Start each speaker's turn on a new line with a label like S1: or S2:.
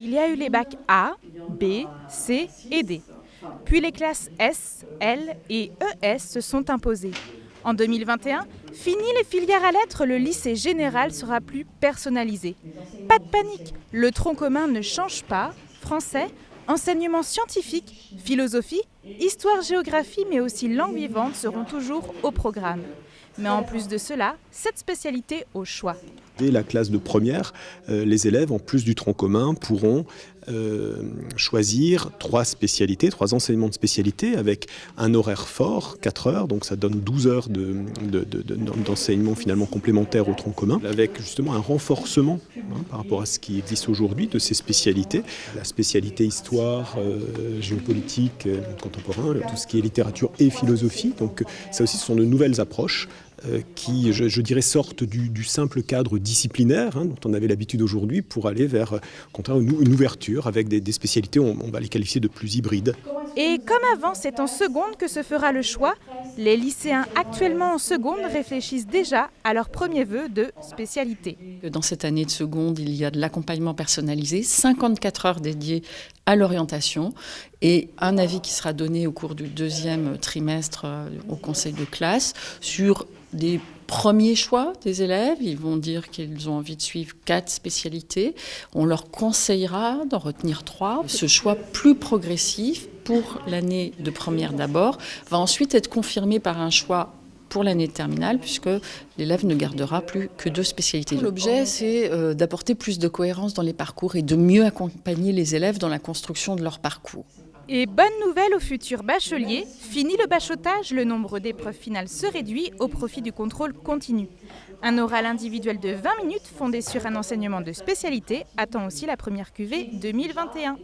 S1: Il y a eu les bacs A, B, C et D. Puis les classes S, L et ES se sont imposées. En 2021, fini les filières à lettres, le lycée général sera plus personnalisé. Pas de panique, le tronc commun ne change pas. Français, enseignement scientifique, philosophie, histoire-géographie mais aussi langue vivante seront toujours au programme. Mais en plus de cela, 7 spécialités au choix.
S2: Dès la classe de première, les élèves, en plus du tronc commun, pourront choisir 3 spécialités, 3 enseignements de spécialité avec un horaire fort, 4 heures, donc ça donne 12 heures d'enseignement finalement complémentaire au tronc commun, avec justement un renforcement par rapport à ce qui existe aujourd'hui de ces spécialités. La spécialité histoire, géopolitique, contemporain, tout ce qui est littérature et philosophie, donc ça aussi ce sont de nouvelles approches qui, je dirais, sortent du simple cadre disciplinaire dont on avait l'habitude aujourd'hui pour aller vers, au contraire, une ouverture avec des spécialités, on va les qualifier de plus hybrides.
S1: Et comme avant, c'est en seconde que se fera le choix. Les lycéens actuellement en seconde réfléchissent déjà à leur premier vœu de spécialité.
S3: Dans cette année de seconde, il y a de l'accompagnement personnalisé, 54 heures dédiées à l'orientation et un avis qui sera donné au cours du 2e trimestre au conseil de classe sur des premiers choix des élèves. Ils vont dire qu'ils ont envie de suivre 4 spécialités. On leur conseillera d'en retenir 3. Ce choix plus progressif pour l'année de première d'abord va ensuite être confirmé par un choix pour l'année de terminale, puisque l'élève ne gardera plus que 2 spécialités. L'objet, c'est d'apporter plus de cohérence dans les parcours et de mieux accompagner les élèves dans la construction de leur parcours.
S1: Et bonne nouvelle aux futurs bacheliers, fini le bachotage, le nombre d'épreuves finales se réduit au profit du contrôle continu. Un oral individuel de 20 minutes fondé sur un enseignement de spécialité attend aussi la première cuvée 2021.